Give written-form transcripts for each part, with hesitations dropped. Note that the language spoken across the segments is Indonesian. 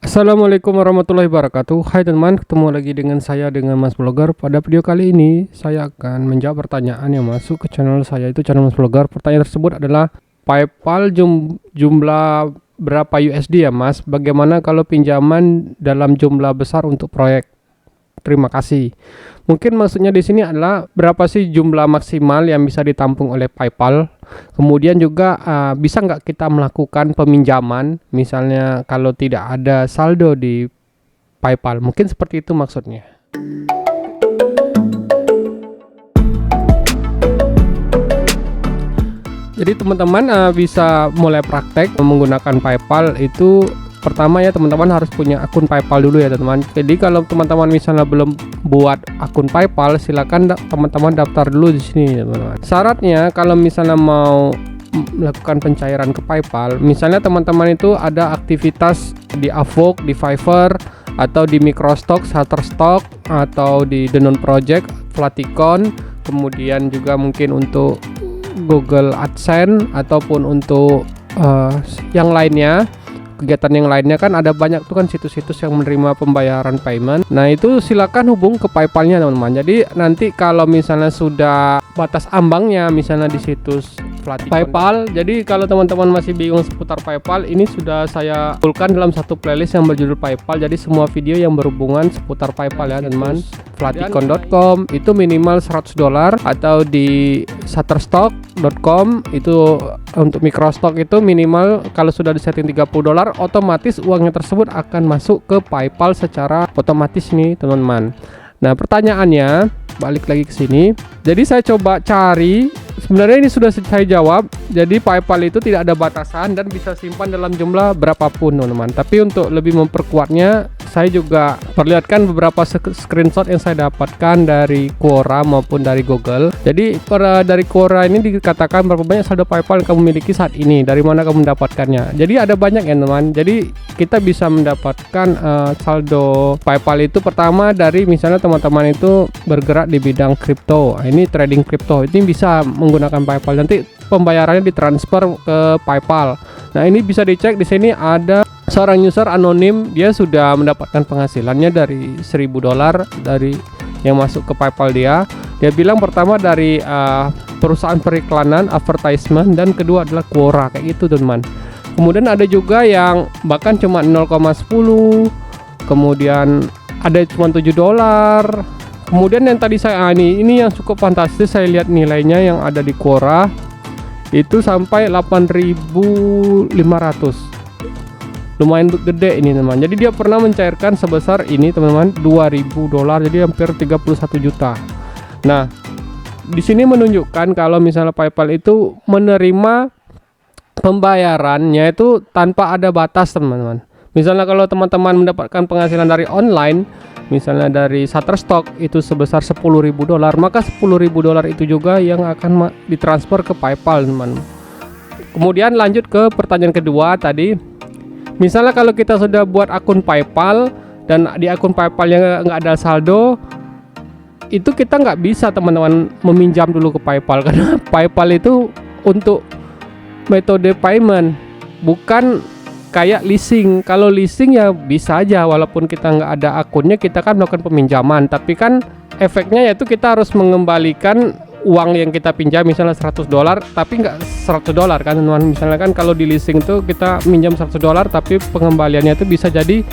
Assalamualaikum warahmatullahi wabarakatuh. Hai teman, ketemu lagi dengan saya dengan Mas Vlogger. Pada video kali ini saya akan menjawab pertanyaan yang masuk ke channel saya, itu channel Mas Vlogger. Pertanyaan tersebut adalah PayPal jumlah berapa USD ya Mas? Bagaimana kalau pinjaman dalam jumlah besar untuk proyek? Terima kasih. Mungkin maksudnya di sini adalah berapa sih jumlah maksimal yang bisa ditampung oleh PayPal. Kemudian juga bisa nggak kita melakukan peminjaman, misalnya kalau tidak ada saldo di PayPal. Mungkin seperti itu maksudnya. Jadi teman-teman bisa mulai praktek menggunakan PayPal itu. Pertama ya teman-teman harus punya akun PayPal dulu ya teman-teman. Jadi kalau teman-teman misalnya belum buat akun PayPal, silakan teman-teman daftar dulu di sini teman-teman. Syaratnya kalau misalnya mau melakukan pencairan ke PayPal, misalnya teman-teman itu ada aktivitas di Avok, di Fiverr, atau di Microstock, Shutterstock, atau di The Non Project, Flaticon, kemudian juga mungkin untuk Google AdSense ataupun untuk yang lainnya. Kegiatan yang lainnya kan ada banyak tuh kan situs-situs yang menerima pembayaran payment. Nah itu silakan hubung ke PayPalnya teman-teman. Jadi nanti kalau misalnya sudah batas ambangnya misalnya di situs PayPal, jadi kalau teman-teman masih bingung seputar PayPal, ini sudah saya kumpulkan dalam satu playlist yang berjudul PayPal. Jadi semua video yang berhubungan seputar PayPal ya teman-teman. Flaticon.com itu minimal $100, atau di Shutterstock.com itu untuk Microstock itu minimal kalau sudah disetting $30, otomatis uangnya tersebut akan masuk ke PayPal secara otomatis nih teman-teman. Nah pertanyaannya balik lagi ke sini. Jadi saya coba cari, sebenarnya ini sudah saya jawab. Jadi PayPal itu tidak ada batasan dan bisa simpan dalam jumlah berapapun teman-teman. Tapi untuk lebih memperkuatnya, saya juga perlihatkan beberapa screenshot yang saya dapatkan dari Quora maupun dari Google. Jadi dari Quora ini dikatakan berapa banyak saldo PayPal yang kamu miliki saat ini, dari mana kamu mendapatkannya. Jadi ada banyak ya teman. Jadi kita bisa mendapatkan saldo PayPal itu pertama dari misalnya teman-teman itu bergerak di bidang kripto. Ini trading kripto. Ini bisa menggunakan PayPal. Nanti pembayarannya ditransfer ke PayPal. Nah, ini bisa dicek di sini ada seorang user anonim, dia sudah mendapatkan penghasilannya dari $1.000 dari yang masuk ke PayPal dia. Dia bilang pertama dari perusahaan periklanan, advertisement, dan kedua adalah Quora kayak gitu teman. Kemudian ada juga yang bahkan cuma 0,10, kemudian ada cuma $7. Kemudian yang tadi saya ini yang cukup fantastis, saya lihat nilainya yang ada di Quora itu sampai 8.500. Lumayan gede ini teman. Jadi dia pernah mencairkan sebesar ini teman-teman, $2.000, jadi hampir 31 juta. Nah, di sini menunjukkan kalau misalnya PayPal itu menerima pembayarannya itu tanpa ada batas teman-teman. Misalnya kalau teman-teman mendapatkan penghasilan dari online, misalnya dari Shutterstock itu sebesar $10.000, maka $10.000 itu juga yang akan ditransfer ke PayPal teman. Kemudian lanjut ke pertanyaan kedua tadi. Misalnya kalau kita sudah buat akun PayPal dan di akun PayPal-nya nggak ada saldo, itu kita nggak bisa teman-teman meminjam dulu ke PayPal, karena PayPal itu untuk metode payment, bukan kayak leasing. Kalau leasing ya bisa aja, walaupun kita nggak ada akunnya, kita kan melakukan peminjaman, tapi kan efeknya yaitu kita harus mengembalikan uang yang kita pinjam, misalnya $100, tapi nggak $100 kan teman. Misalnya kan kalau di leasing tuh kita minjam $100, tapi pengembaliannya itu bisa jadi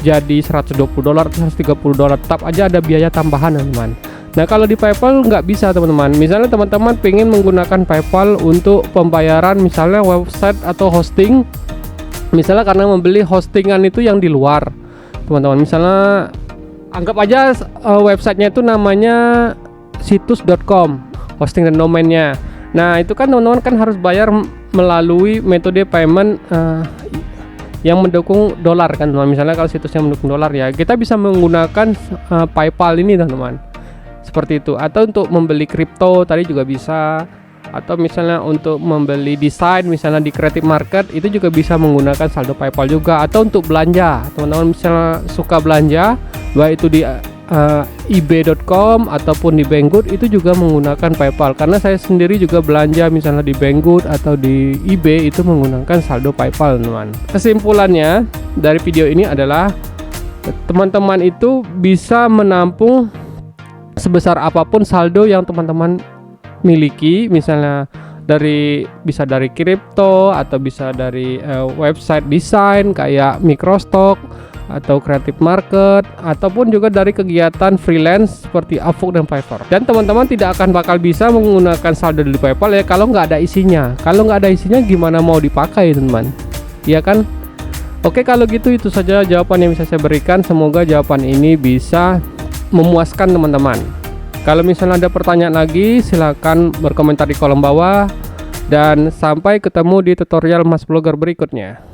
$120, $130, tetap aja ada biaya tambahan teman. Nah kalau di PayPal nggak bisa teman-teman. Misalnya teman-teman pengen menggunakan PayPal untuk pembayaran misalnya website atau hosting, misalnya karena membeli hostingan itu yang di luar teman-teman. Misalnya anggap aja websitenya itu namanya situs.com, hosting dan domainnya. Nah itu kan teman-teman kan harus bayar melalui metode payment yang mendukung dolar kan teman. Misalnya kalau situsnya mendukung dolar ya kita bisa menggunakan PayPal ini teman-teman, seperti itu. Atau untuk membeli kripto tadi juga bisa, atau misalnya untuk membeli desain misalnya di Creative Market itu juga bisa menggunakan saldo PayPal juga. Atau untuk belanja, teman-teman misalnya suka belanja, baik itu di ebay.com ataupun di Banggood itu juga menggunakan PayPal, karena saya sendiri juga belanja misalnya di Banggood atau di eBay itu menggunakan saldo PayPal, teman. Kesimpulannya dari video ini adalah teman-teman itu bisa menampung sebesar apapun saldo yang teman-teman miliki, misalnya bisa dari kripto atau bisa dari website desain kayak Microstock atau Creative Market, ataupun juga dari kegiatan freelance seperti Upwork dan Fiverr. Dan teman-teman tidak akan bakal bisa menggunakan saldo di PayPal ya kalau nggak ada isinya. Kalau nggak ada isinya gimana mau dipakai, teman? Iya kan? Oke, kalau gitu itu saja jawaban yang bisa saya berikan. Semoga jawaban ini bisa memuaskan teman-teman. Kalau misalnya ada pertanyaan lagi, silahkan berkomentar di kolom bawah. Dan sampai ketemu di tutorial Mas Blogger berikutnya.